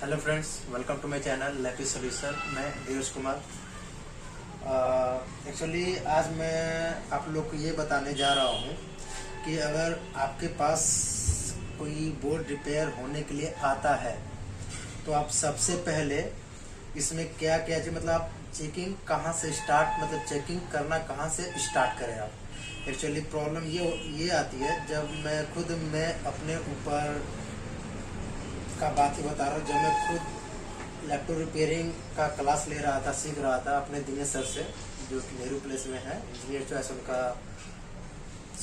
Hello friends, welcome to my channel Lappy solution. मैं Dheeraj Kumar. Actually आज मैं आप लोग को ये बताने जा रहा हूँ कि अगर आपके पास कोई बोर्ड रिपेयर होने के लिए आता है तो आप सबसे पहले इसमें क्या क्या चाहिए, मतलब आप चेकिंग कहाँ से स्टार्ट, मतलब चेकिंग करना कहाँ से स्टार्ट करें आप। एक्चुअली प्रॉब्लम ये आती है, जब मैं अपने ऊपर का बात ही बता रहा हूँ। जब मैं खुद लैपटॉप रिपेयरिंग का क्लास ले रहा था, सीख रहा था अपने दिनेश सर से, जो कि नेहरू प्लेस में है, इंजीनियर चॉइस उनका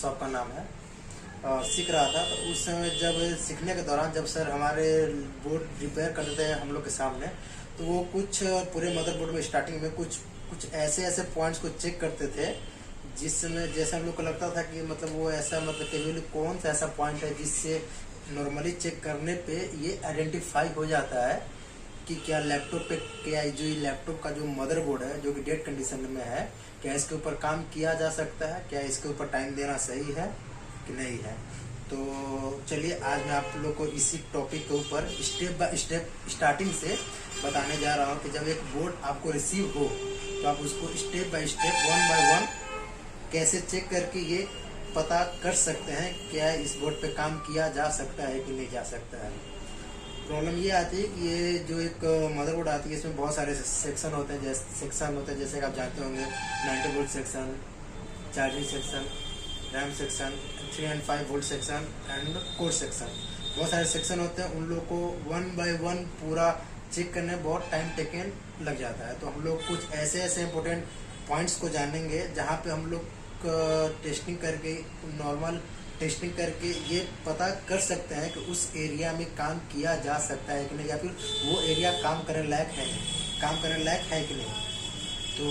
शॉप का नाम है, और सीख रहा था। तो उस समय जब सीखने के दौरान जब सर हमारे बोर्ड रिपेयर करते थे हम लोग के सामने, तो वो कुछ पूरे मदरबोर्ड में स्टार्टिंग में कुछ ऐसे पॉइंट्स को चेक करते थे जिसमें जैसे हम लोग को लगता था कि मतलब वो ऐसा, मतलब केवल कौन सा ऐसा पॉइंट है जिससे नॉर्मली चेक करने पे ये आइडेंटिफाई हो जाता है कि क्या लैपटॉप पे, क्या जो ये लैपटॉप का जो मदरबोर्ड है जो कि डेड कंडीशन में है, क्या इसके ऊपर काम किया जा सकता है, क्या इसके ऊपर टाइम देना सही है कि नहीं है। तो चलिए आज मैं आप लोग को इसी टॉपिक के ऊपर स्टेप बाय स्टेप स्टार्टिंग से बताने जा रहा हूँ कि जब एक बोर्ड आपको रिसीव हो तो आप उसको step by step, one by one कैसे चेक करके ये पता कर सकते हैं क्या इस बोर्ड पे काम किया जा सकता है कि नहीं जा सकता है। प्रॉब्लम ये आती है कि ये जो एक मदरबोर्ड आती है इसमें बहुत सारे सेक्शन होते हैं, जैसे कि आप जानते होंगे 90 volt section, charging section, RAM section, 3 and 5 volt section and core section. बहुत सारे सेक्शन होते हैं, उन लोग को वन बाय वन पूरा चेक करने में बहुत टाइम टेकन लग जाता है। तो हम लोग कुछ ऐसे इंपॉर्टेंट पॉइंट्स को जानेंगे जहाँ पे हम लोग टेस्टिंग करके, नॉर्मल टेस्टिंग करके ये पता कर सकते हैं कि उस एरिया में काम किया जा सकता है कि नहीं, या फिर वो एरिया काम करने लायक है कि नहीं। तो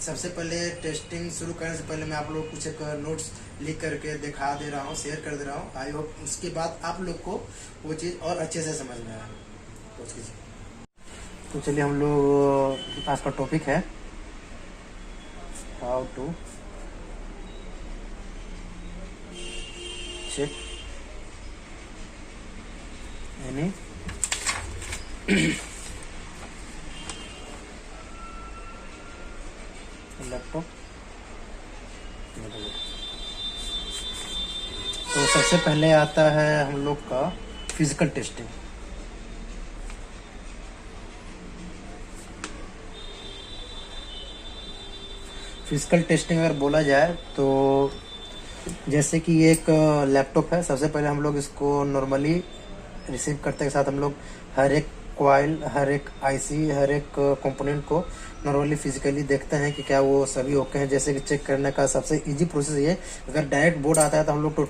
सबसे पहले टेस्टिंग शुरू करने से पहले मैं आप लोग को कुछ एक नोट्स लिख करके दिखा दे रहा हूँ, शेयर कर दे रहा हूँ। आई होप उसके बाद आप लोग को वो चीज़ और अच्छे से समझ में आए। तो चलिए हम लोग आज का टॉपिक है how to check any laptop. तो सबसे पहले आता है हम लोग का फिजिकल टेस्टिंग। फिजिकल टेस्टिंग अगर बोला जाए तो जैसे कि ये एक लैपटॉप है, सबसे पहले हम लोग इसको नॉर्मली रिसीव करते के साथ हम लोग हर एक कॉइल, हर एक आईसी, हर एक कंपोनेंट को नॉर्मली फिजिकली देखते हैं कि क्या वो सभी ओके हैं। जैसे कि चेक करने का सबसे इजी प्रोसेस ये, अगर डायरेक्ट बोर्ड आता है तो हम लोग तो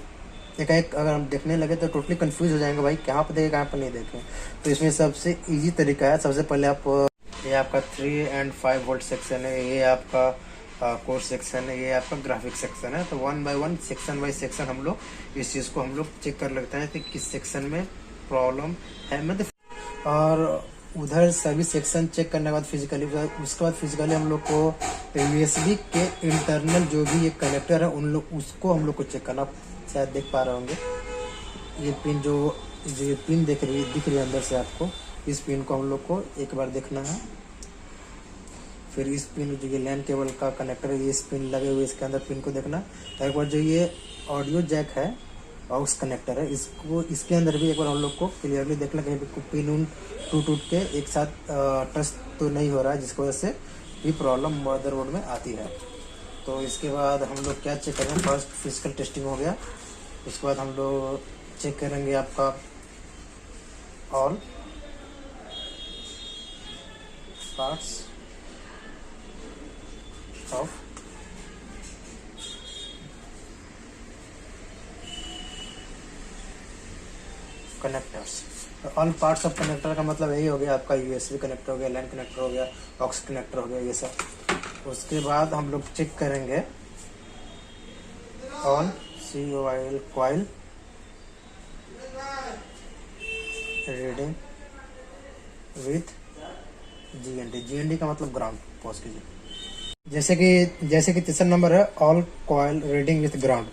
एक अगर हम देखने लगे तो टोटली कंफ्यूज हो जाएंगे, भाई कहाँ पर देखे कहाँ पर नहीं देखें। तो इसमें सबसे ईजी तरीका है, सबसे पहले आप, ये आपका 3 and 5 वोल्ट सेक्शन है, ये आपका कोर सेक्शन है, ये आपका ग्राफिक सेक्शन है। तो one by one, section by section हम लोग इस चीज़ को हम लोग चेक कर लेते हैं कि किस सेक्शन में प्रॉब्लम है, मतलब। और उधर सभी सेक्शन चेक करने के बाद फिजिकली, उसके बाद फिजिकली हम लोग को यूएसबी के इंटरनल जो भी ये कनेक्टर है उन लोग उसको हम लोग को चेक करना। शायद देख पा रहे होंगे ये पिन, जो ये पिन दिख रही है अंदर से आपको, इस पिन को हम लोग को एक बार देखना है। फिर इस पिन, जो ये लैन केबल का कनेक्टर है, ये इस पिन लगे हुए इसके अंदर पिन को देखना। एक बार जो ये ऑडियो जैक है, ऑक्स कनेक्टर है, इसको इसके अंदर भी एक बार हम लोग को क्लियरली देखना, कहीं पे पिन उन टूट के एक साथ टच तो नहीं हो रहा है, जिसकी वजह से भी प्रॉब्लम मदरबोर्ड में आती है। तो इसके बाद हम लोग क्या चेक करेंगे, फर्स्ट फिजिकल टेस्टिंग हो गया। उसके बाद हम लोग चेक करेंगे आपका all parts of connectors. All parts of connector का मतलब यही हो गया, आपका यूएसबी कनेक्टर हो गया, लैन कनेक्टर हो गया, ऑक्स कनेक्टर हो गया, ये सब। उसके बाद हम लोग चेक करेंगे on COIL coil reading with GND का मतलब ग्राउंड। पॉज कीजिए। जैसे कि तीसरा नंबर है all coil reading with ground.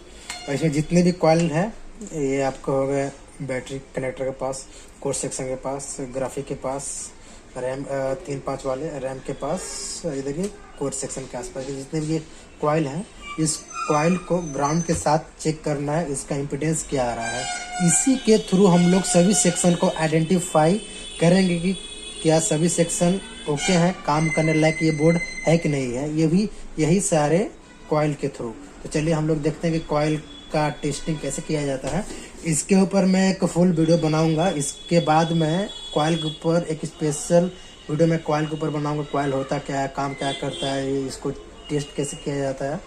और इसमें जितने भी कॉइल हैं, ये आपका हो गया बैटरी कनेक्टर के पास, कोर सेक्शन के पास, ग्राफिक के पास, रैम 3-5 वाले, रैम के पास, इधर ये कोर सेक्शन के आसपास के जितने भी ये कॉइल हैं, इस कॉइल को ग्राउंड के साथ चेक करना है, इसका इम्पीडेंस क्या आ रहा है। इसी के थ्रू हम लोग सभी सेक्शन को आइडेंटिफाई करेंगे कि क्या सभी सेक्शन ओके हैं, काम करने लायक ये बोर्ड है कि नहीं है, ये भी यही सारे कॉइल के थ्रू। तो चलिए हम लोग देखते हैं कि कॉइल का टेस्टिंग कैसे किया जाता है। इसके ऊपर मैं एक फुल वीडियो बनाऊंगा। इसके बाद मैं कॉइल के ऊपर एक स्पेशल वीडियो में कॉइल के ऊपर बनाऊंगा, कॉइल होता क्या है, काम क्या करता है, इसको टेस्ट कैसे किया जाता है,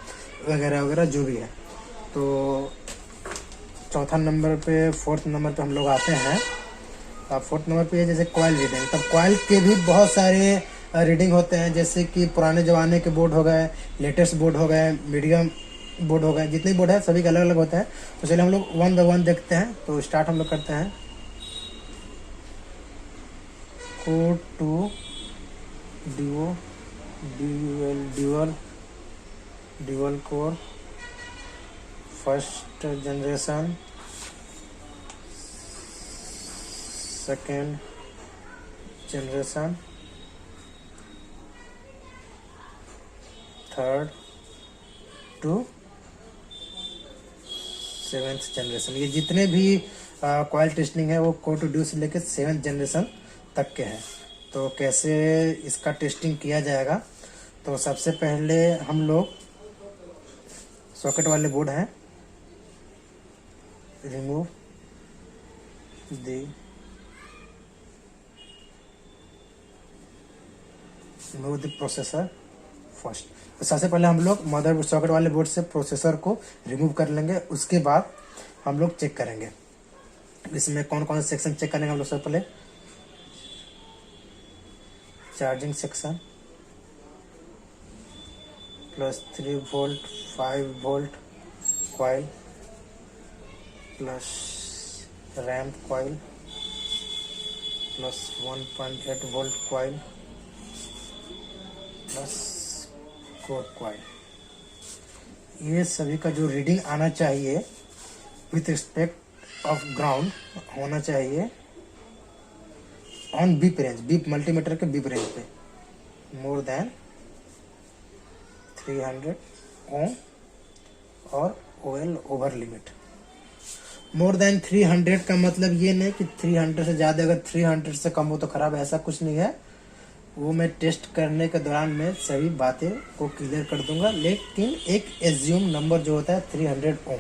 वगैरह वगैरह जो भी है। तो चौथा नंबर पे, फोर्थ नंबर पे हम लोग आते हैं। अब फोर्थ नंबर पे जैसे कॉइल रीडिंग, तब कॉइल के भी बहुत सारे रीडिंग होते हैं, जैसे कि पुराने ज़माने के बोर्ड हो गए, लेटेस्ट बोर्ड हो गए, मीडियम बोर्ड हो गए, जितने बोर्ड है सभी के अलग अलग होते हैं। तो चलिए हम लोग 1 बाय 1 देखते हैं। तो स्टार्ट हम लोग करते हैं। Core 2 dual core first generation, second generation, third to 7th generation. ये जितने भी कॉइल टेस्टिंग है वो कोर 2 ड्यू से लेकर 7th जनरेशन तक के हैं। तो कैसे इसका टेस्टिंग किया जाएगा, तो सबसे पहले हम लोग सॉकेट वाले बोर्ड हैं, रिमूव द प्रोसेसर फर्स्ट। तो सबसे पहले हम लोग मदर सॉकेट वाले बोर्ड से प्रोसेसर को रिमूव कर लेंगे। उसके बाद हम लोग चेक करेंगे इसमें कौन कौन से सेक्शन चेक करेंगे हम लोग। सबसे पहले charging section, +3 volt 5 volt coil, plus RAM coil, +1.8 volt coil, plus core coil. ये सभी का जो रीडिंग आना चाहिए विथ रिस्पेक्ट ऑफ ग्राउंड होना चाहिए on beep range, beep multimeter के बीप रेंज पे मोर देन 300 ओम और OL over limit. More than 300 का मतलब ये नहीं कि 300 से ज़्यादा, अगर 300 से कम हो तो खराब, ऐसा कुछ नहीं है। वो मैं टेस्ट करने के दौरान मैं सभी बातें को क्लियर कर दूंगा, लेकिन एक एज्यूम नंबर जो होता है 300 ओम।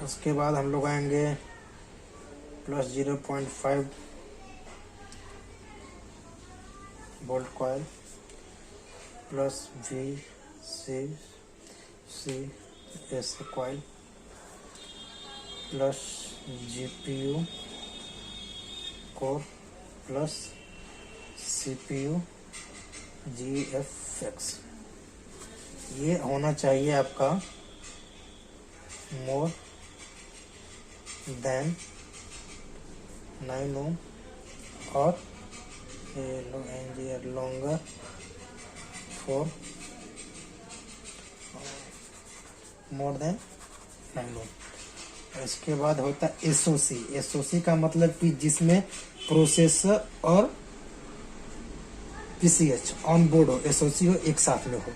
उसके बाद हम लोग आएंगे +0.5 volt coil, plus VCC coil, plus GPU core, plus CPU GFX। ये होना चाहिए आपका मोर देन 9 ओम और लॉन्गर फॉर मोर देन 9 ओम। इसके बाद होता है SOC का मतलब कि जिसमें प्रोसेसर और PCH ऑन बोर्ड हो, SOC हो, एक साथ में हो।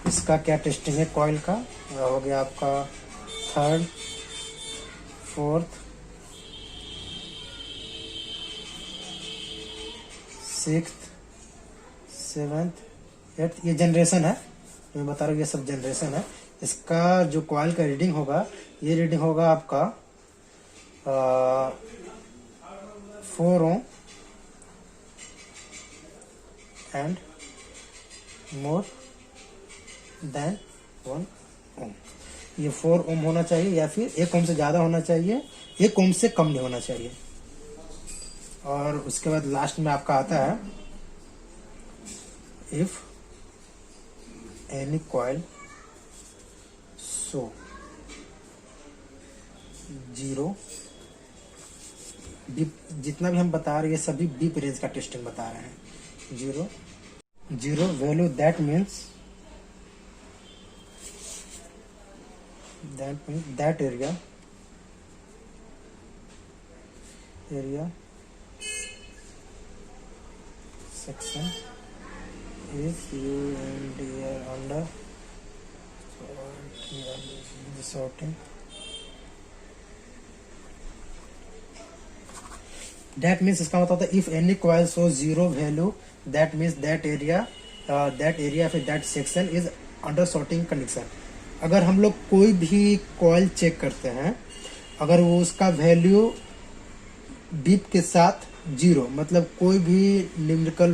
इसका क्या टेस्टिंग है कॉइल का, हो गया आपका 3rd 4th 6th 7th 8th। ये जनरेशन है, मैं बता रहा हूँ, ये सब जनरेशन है। इसका जो कॉइल का रीडिंग होगा, ये रीडिंग होगा आपका 4 ओम एंड मोर देन 1 ओम। ये 4 ओम होना चाहिए या फिर 1 ओम से ज़्यादा होना चाहिए, 1 ओम से कम नहीं होना चाहिए। और उसके बाद लास्ट में आपका आता है if any coil so 0 beep, जितना भी हम बता रहे हैं ये सभी बीप रेंज का टेस्टिंग बता रहे हैं। 0 value that means that means that area section is you and here under the sorting. That means इसका मतलब होता है if any coil shows zero value, that means that area फिर that section is under sorting condition. अगर हम लोग कोई भी कॉइल चेक करते हैं, अगर वो उसका वैल्यू बीप के साथ जीरो, मतलब कोई भी न्यूमेरिकल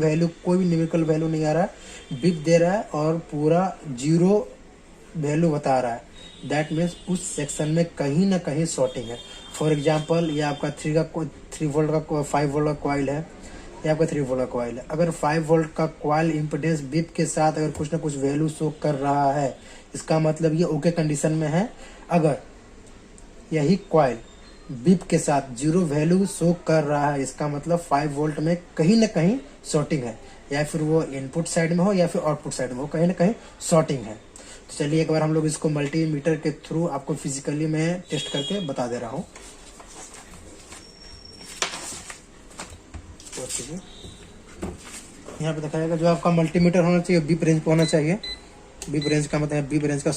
वैल्यू नहीं आ रहा है, बीप दे रहा है और पूरा जीरो वैल्यू बता रहा है, दैट मीन्स उस सेक्शन में कहीं ना कहीं शॉर्टिंग है. फॉर एग्जांपल ये आपका 3 वोल्ट का 5 वोल्ट का कॉइल है, ये आपका 3 वोल्ट का कॉइल है. अगर 5 वोल्ट का कॉइल इम्पिडेंस बीप के साथ अगर कुछ ना कुछ वैल्यू शो कर रहा है, इसका मतलब ये ओके कंडीशन में है. अगर यही कॉइल बीप के साथ जीरो वैल्यू शो कर रहा है, इसका मतलब 5 वोल्ट में कहीं ना कहीं शॉर्टिंग है, या फिर वो इनपुट साइड में हो या फिर आउटपुट साइड में हो, कहीं ना कहीं शॉर्टिंग है. तो चलिए एक बार हम लोग इसको मल्टीमीटर के थ्रू आपको फिजिकली मैं टेस्ट करके बता दे रहा हूँ. यहाँ पे दिखाएगा जो आपका मल्टीमीटर होना चाहिए बीप रेंज पे होना चाहिए. बीप रेंज का मतलब बीप रेंज का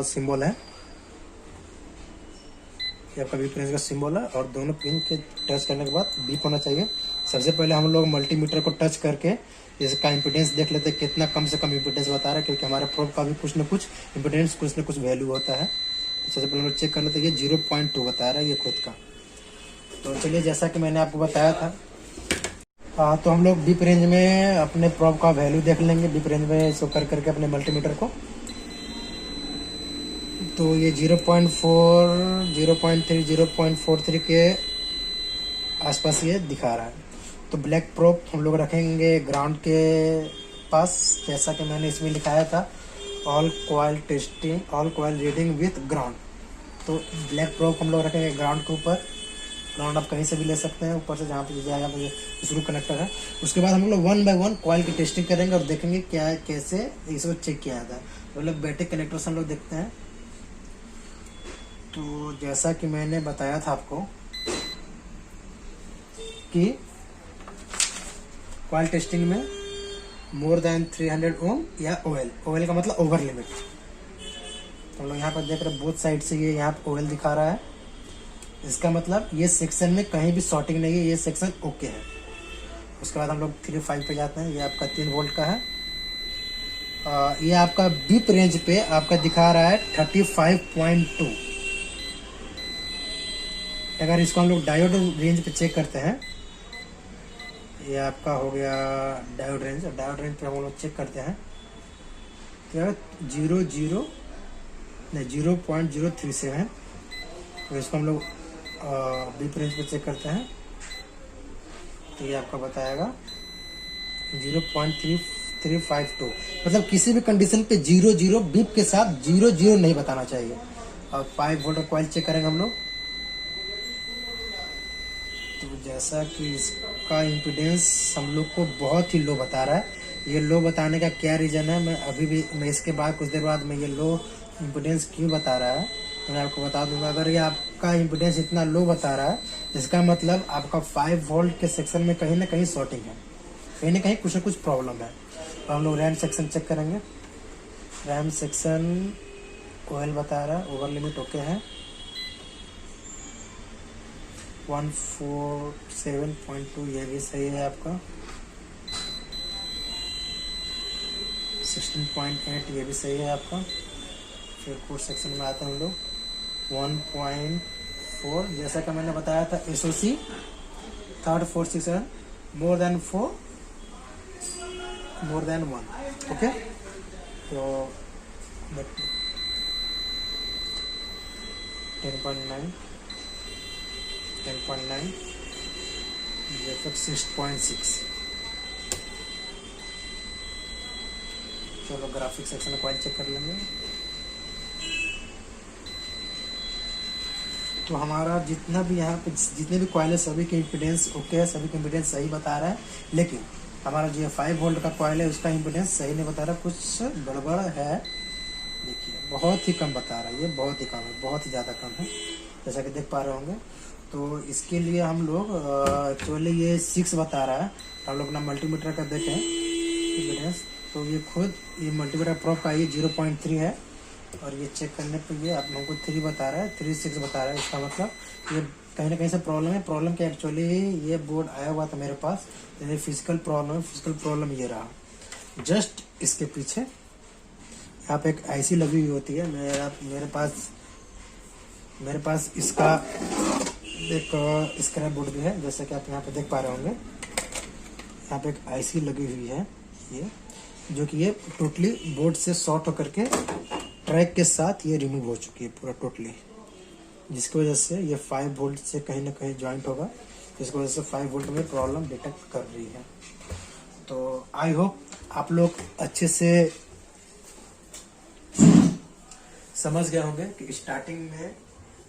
सिंबल है, ये आपका बीप रेंज का सिंबल है, और दोनों पिन के टच करने के बाद बीप होना चाहिए. सबसे पहले हम लोग मल्टीमीटर को टच करके इसका इम्पिडेंस देख लेते हैं कितना कम से कम इम्पिडेंस बता रहा है, क्योंकि हमारे प्रोब का भी कुछ ना कुछ इम्पिडेंस कुछ ना कुछ वैल्यू होता है. सबसे पहले हम लोग चेक कर लेते हैं, ये 0.2 बता रहा है ये खुद का. तो चलिए जैसा कि मैंने आपको बताया था, तो हम लोग बीप रेंज में अपने प्रोब का वैल्यू देख लेंगे. बीप रेंज में इसको कर करके अपने मल्टीमीटर को, तो ये 0.4, 0.3, 0.43 के आसपास ये दिखा रहा है. तो ब्लैक प्रोब हम लोग रखेंगे ग्राउंड के पास, जैसा कि मैंने इसमें लिखाया था all coil reading with ground. तो ब्लैक प्रोब हम लोग रखेंगे ग्राउंड के ऊपर. ग्राउंड आप कहीं से भी ले सकते हैं, ऊपर से जहाँ पे जाएगा शुरू कनेक्टर है. उसके बाद हम लोग 1 बाय 1 कॉइल की टेस्टिंग करेंगे और देखेंगे क्या कैसे इसको चेक किया जाता है. तो लोग बैटरी कनेक्टर्स हम लोग देखते हैं. तो जैसा कि मैंने बताया था आपको कि कॉइल टेस्टिंग में मोर देन 300 ओम या ओएल का मतलब ओवर लिमिट. तो हम लोग यहाँ पर देख रहे हैं बोथ साइड से ये यहाँ पर ओएल दिखा रहा है, इसका मतलब ये सेक्शन में कहीं भी शॉर्टिंग नहीं है, ये सेक्शन ओके है. उसके बाद हम लोग 3.5 पे जाते हैं. ये आपका 3 वोल्ट का है. ये आपका बीप रेंज पे आपका दिखा रहा है 35.2. अगर इसको हम लोग डायोड रेंज पे चेक करते हैं, ये आपका हो गया डायोड रेंज. डायोड रेंज पे हम लोग चेक करते हैं क्या 0.037. तो इसको हम लोग बीप रेंज पे चेक करते हैं, तो ये आपका बताएगा 0.3352. मतलब किसी भी कंडीशन पे 0 बीप के साथ 0 नहीं बताना चाहिए. और 5 वोल्ट कॉइल चेक करेंगे हम लोग. तो जैसा कि इसका इम्पिडेंस हम लोग को बहुत ही लो बता रहा है. ये लो बताने का क्या रीज़न है, मैं इसके बाद कुछ देर बाद मैं ये लो इम्पिडेंस क्यों बता रहा है तो मैं आपको बता दूंगा. अगर ये आपका इम्पिडेंस इतना लो बता रहा है, इसका मतलब आपका 5 वोल्ट के सेक्शन में कहीं ना कहीं शॉर्टिंग है, कहीं ना कहीं कुछ ना कुछ प्रॉब्लम है. तो हम लोग रैम सेक्शन चेक करेंगे. रैम सेक्शन ओएल बता रहा है, ओवर लिमिट ओके है. 147.2 ये भी सही है आपका. 16.8 ये भी सही है आपका. फिर कोड सेक्शन में आते हैं हम लोग 1.4. जैसा कि मैंने बताया था SOC 3rd 4th 6 7 more than 4 more than 1. Okay, तो 10.9 ये सब 6.6. चलो ग्राफिक सेक्शन में कॉइल चेक कर लेंगे. तो हमारा जितना भी यहाँ पे जितने भी कॉइल है सभी के इम्पिडेंस ओके है, सभी के इम्पिडेंस सही बता रहा है. लेकिन हमारा जो 5 वोल्ट का कॉइल है उसका इम्पिडेंस सही नहीं बता रहा, कुछ गड़बड़ है. देखिए बहुत ही कम बता रहा है, ये बहुत ही कम है, बहुत ही ज़्यादा कम है, जैसा कि देख पा रहे होंगे। तो इसके लिए हम लोग एक्चुअली ये 6 बता रहा है, हम लोग ना मल्टीमीटर का देखें इम्पीडेंस, तो ये खुद ये मल्टीमीटर प्रोब का ये 0.3 है, और ये चेक करने पे ये आप लोगों को 3 बता रहा है, 3.6 बता रहा है। इसका मतलब ये कहीं ना कहीं से प्रॉब्लम है। प्रॉब्लम क्या एक्चुअली ये बोर्ड आया हुआ था मेरे पास, ये फिजिकल प्रॉब्लम है। फिजिकल प्रॉब्लम ये रहा, जस्ट इसके पीछे यहाँ पे एक आईसी लगी हुई होती है। मेरे पास इसका एक स्क्रैप बोर्ड भी है, जैसे कि आप यहाँ पे देख पा रहे होंगे। यहाँ पे एक आईसी लगी हुई है ये, जो कि ये टोटली बोर्ड से शॉर्ट होकर के ट्रैक के साथ ये रिमूव हो चुकी है पूरा टोटली, जिसकी वजह से ये 5 वोल्ट से कहीं ना कहीं ज्वाइंट होगा, जिसकी वजह से 5 वोल्ट में प्रॉब्लम डिटेक्ट कर रही है। तो आई होप आप लोग अच्छे से समझ गए होंगे कि स्टार्टिंग में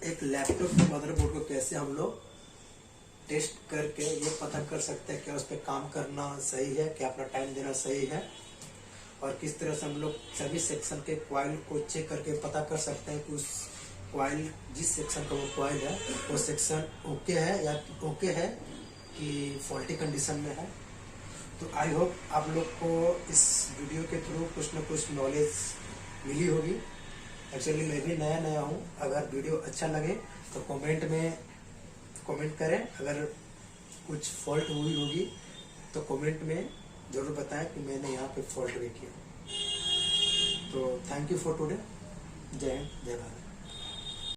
एक लैपटॉप के मदरबोर्ड को कैसे हम लोग टेस्ट करके ये पता कर सकते हैं क्या उस पर काम करना सही है, क्या अपना टाइम देना सही है, और किस तरह से हम लोग सभी सेक्शन के कॉइल को चेक करके पता कर सकते हैं कि उस कॉइल, जिस सेक्शन का वो कॉइल है, वो सेक्शन ओके है या ओके है कि फॉल्टी कंडीशन में है। तो आई होप आप लोग को इस वीडियो के थ्रू कुछ न कुछ नॉलेज मिली होगी। एक्चुअली मैं भी नया हूँ। अगर वीडियो अच्छा लगे तो कमेंट करें। अगर कुछ फॉल्ट हुई होगी तो कमेंट में ज़रूर बताएं कि मैंने यहाँ पे फॉल्ट भी किया। तो थैंक यू फॉर टुडे। जय हिंद, जय भारत।